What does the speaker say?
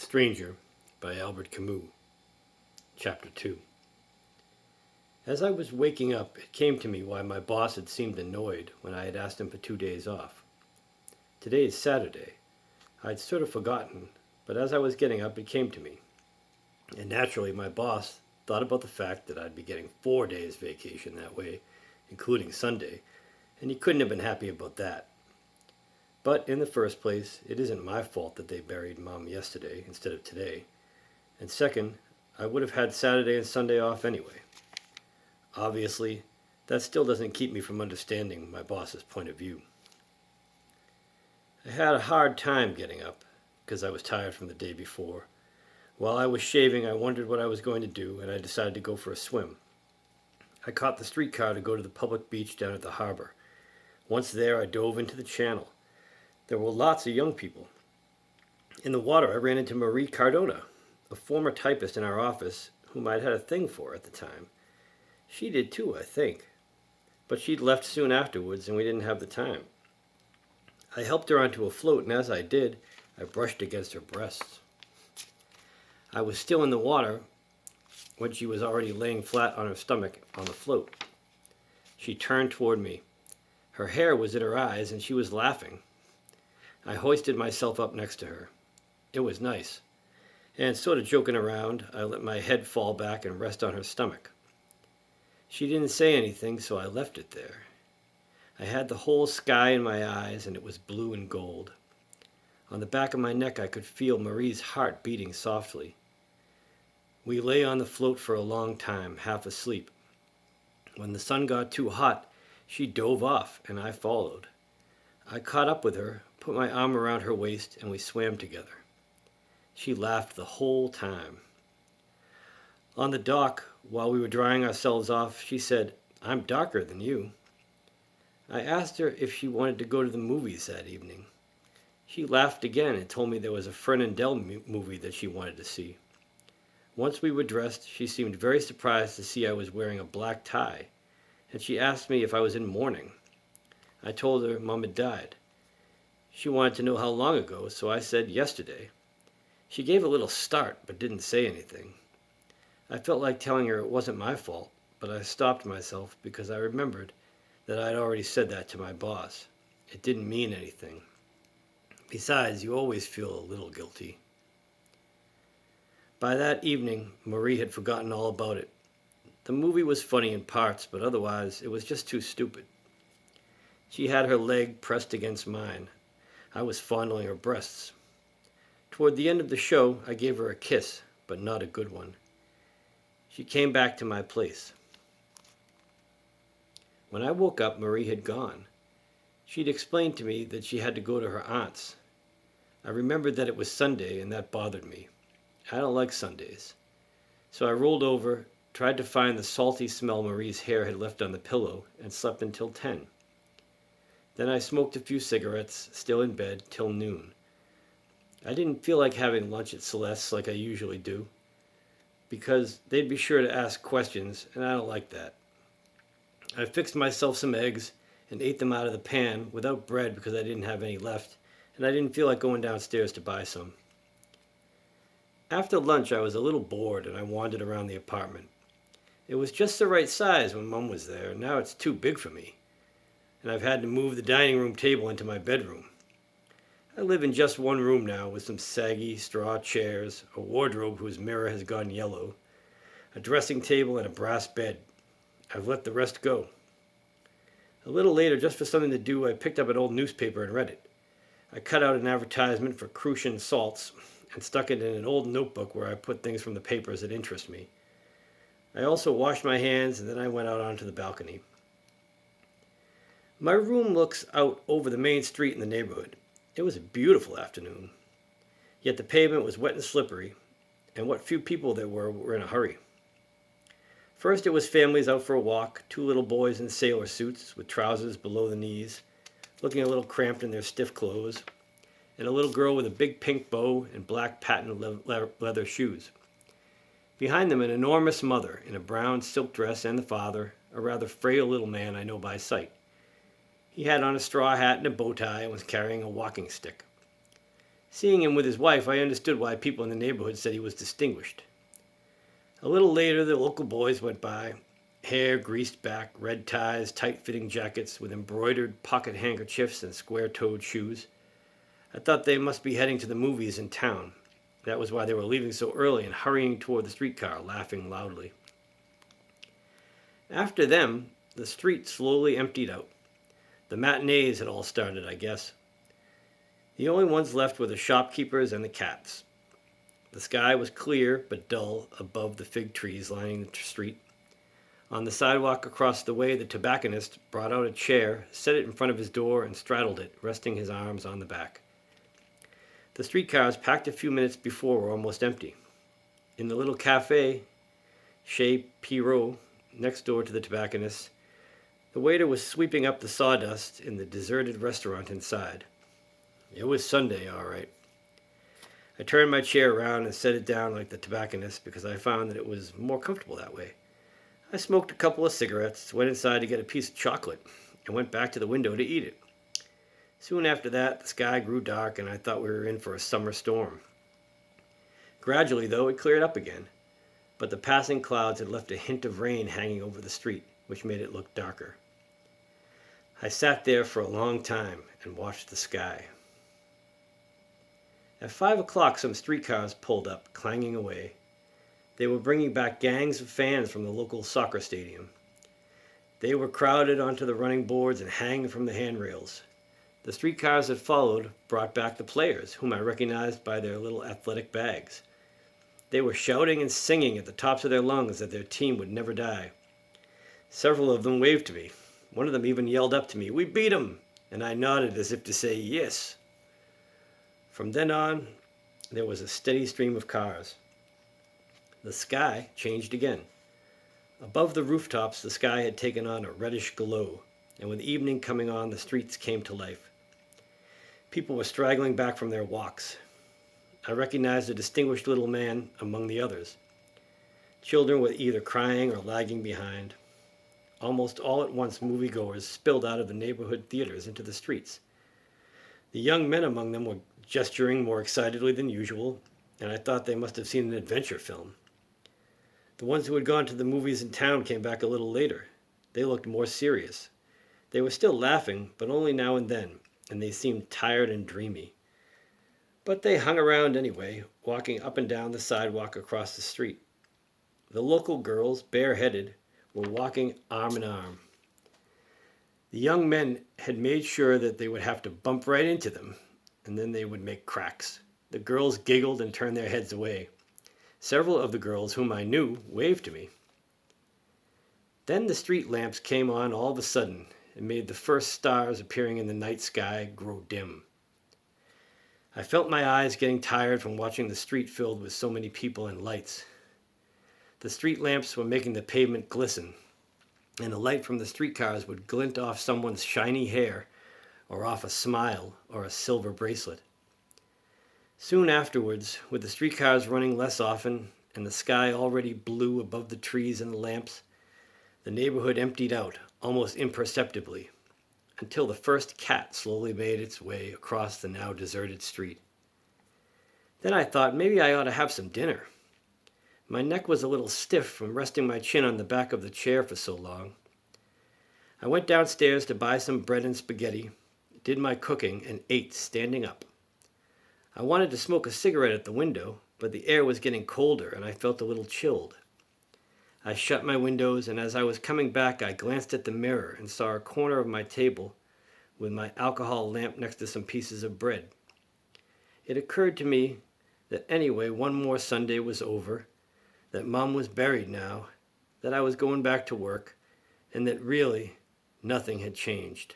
Stranger by Albert Camus. Chapter 2. As I was waking up, it came to me why my boss had seemed annoyed when I had asked him for 2 days off. Today is Saturday. I'd sort of forgotten, but as I was getting up, it came to me. And naturally, my boss thought about the fact that I'd be getting 4 days vacation that way, including Sunday, and he couldn't have been happy about that. But in the first place, it isn't my fault that they buried Mom yesterday instead of today. And second, I would have had Saturday and Sunday off anyway. Obviously, that still doesn't keep me from understanding my boss's point of view. I had a hard time getting up because I was tired from the day before. While I was shaving, I wondered what I was going to do, and I decided to go for a swim. I caught the streetcar to go to the public beach down at the harbor. Once there, I dove into the channel. There were lots of young people. In the water, I ran into Marie Cardona, a former typist in our office whom I'd had a thing for at the time. She did too, I think. But she'd left soon afterwards, and we didn't have the time. I helped her onto a float, and as I did, I brushed against her breasts. I was still in the water when she was already laying flat on her stomach on the float. She turned toward me. Her hair was in her eyes, and she was laughing. I hoisted myself up next to her. It was nice. And sort of joking around, I let my head fall back and rest on her stomach. She didn't say anything, so I left it there. I had the whole sky in my eyes, and it was blue and gold. On the back of my neck, I could feel Marie's heart beating softly. We lay on the float for a long time, half asleep. When the sun got too hot, she dove off, and I followed. I caught up with her, put my arm around her waist, and we swam together. She laughed the whole time. On the dock, while we were drying ourselves off, she said, "I'm darker than you." I asked her if she wanted to go to the movies that evening. She laughed again and told me there was a Fernandel movie that she wanted to see. Once we were dressed, she seemed very surprised to see I was wearing a black tie, and she asked me if I was in mourning. I told her Mom had died. She wanted to know how long ago, so I said yesterday. She gave a little start, but didn't say anything. I felt like telling her it wasn't my fault, but I stopped myself because I remembered that I'd already said that to my boss. It didn't mean anything. Besides, you always feel a little guilty. By that evening, Marie had forgotten all about it. The movie was funny in parts, but otherwise it was just too stupid. She had her leg pressed against mine. I was fondling her breasts. Toward the end of the show, I gave her a kiss, but not a good one. She came back to my place. When I woke up, Marie had gone. She'd explained to me that she had to go to her aunt's. I remembered that it was Sunday, and that bothered me. I don't like Sundays. So I rolled over, tried to find the salty smell Marie's hair had left on the pillow, and slept until 10. Then I smoked a few cigarettes, still in bed, till noon. I didn't feel like having lunch at Celeste's like I usually do, because they'd be sure to ask questions, and I don't like that. I fixed myself some eggs and ate them out of the pan without bread because I didn't have any left, and I didn't feel like going downstairs to buy some. After lunch, I was a little bored, and I wandered around the apartment. It was just the right size when Mom was there, and now it's too big for me, and I've had to move the dining room table into my bedroom. I live in just one room now with some saggy straw chairs, a wardrobe whose mirror has gone yellow, a dressing table, and a brass bed. I've let the rest go. A little later, just for something to do, I picked up an old newspaper and read it. I cut out an advertisement for Crucian salts and stuck it in an old notebook where I put things from the papers that interest me. I also washed my hands, and then I went out onto the balcony. My room looks out over the main street in the neighborhood. It was a beautiful afternoon, yet the pavement was wet and slippery, and what few people there were in a hurry. First it was families out for a walk, 2 little boys in sailor suits with trousers below the knees, looking a little cramped in their stiff clothes, and a little girl with a big pink bow and black patent leather shoes. Behind them an enormous mother in a brown silk dress, and the father, a rather frail little man I know by sight. He had on a straw hat and a bow tie and was carrying a walking stick. Seeing him with his wife, I understood why people in the neighborhood said he was distinguished. A little later, the local boys went by, hair greased back, red ties, tight-fitting jackets with embroidered pocket handkerchiefs and square-toed shoes. I thought they must be heading to the movies in town. That was why they were leaving so early and hurrying toward the streetcar, laughing loudly. After them, the street slowly emptied out. The matinees had all started, I guess. The only ones left were the shopkeepers and the cats. The sky was clear but dull above the fig trees lining the street. On the sidewalk across the way, the tobacconist brought out a chair, set it in front of his door, and straddled it, resting his arms on the back. The streetcars, packed a few minutes before, were almost empty. In the little cafe, Chez Pierrot, next door to the tobacconist, the waiter was sweeping up the sawdust in the deserted restaurant inside. It was Sunday, all right. I turned my chair around and set it down like the tobacconist because I found that it was more comfortable that way. I smoked a couple of cigarettes, went inside to get a piece of chocolate, and went back to the window to eat it. Soon after that, the sky grew dark and I thought we were in for a summer storm. Gradually, though, it cleared up again, but the passing clouds had left a hint of rain hanging over the street, which made it look darker. I sat there for a long time and watched the sky. At 5 o'clock, some streetcars pulled up, clanging away. They were bringing back gangs of fans from the local soccer stadium. They were crowded onto the running boards and hanging from the handrails. The streetcars that followed brought back the players, whom I recognized by their little athletic bags. They were shouting and singing at the tops of their lungs that their team would never die. Several of them waved to me. One of them even yelled up to me, "We beat 'em!" And I nodded as if to say, "Yes." From then on, there was a steady stream of cars. The sky changed again. Above the rooftops, the sky had taken on a reddish glow, and with evening coming on, the streets came to life. People were straggling back from their walks. I recognized a distinguished little man among the others. Children were either crying or lagging behind. Almost all at once, moviegoers spilled out of the neighborhood theaters into the streets. The young men among them were gesturing more excitedly than usual, and I thought they must have seen an adventure film. The ones who had gone to the movies in town came back a little later. They looked more serious. They were still laughing, but only now and then, and they seemed tired and dreamy. But they hung around anyway, walking up and down the sidewalk across the street. The local girls, bareheaded, were walking arm in arm. The young men had made sure that they would have to bump right into them, and then they would make cracks. The girls giggled and turned their heads away. Several of the girls whom I knew waved to me. Then the street lamps came on all of a sudden and made the first stars appearing in the night sky grow dim. I felt my eyes getting tired from watching the street filled with so many people and lights. The street lamps were making the pavement glisten, and the light from the streetcars would glint off someone's shiny hair or off a smile or a silver bracelet. Soon afterwards, with the streetcars running less often and the sky already blue above the trees and the lamps, the neighborhood emptied out almost imperceptibly until the first cat slowly made its way across the now deserted street. Then I thought maybe I ought to have some dinner. My neck was a little stiff from resting my chin on the back of the chair for so long. I went downstairs to buy some bread and spaghetti, did my cooking, and ate standing up. I wanted to smoke a cigarette at the window, but the air was getting colder and I felt a little chilled. I shut my windows, and as I was coming back, I glanced at the mirror and saw a corner of my table with my alcohol lamp next to some pieces of bread. It occurred to me that anyway, one more Sunday was over, that Mom was buried now, that I was going back to work, and that really nothing had changed.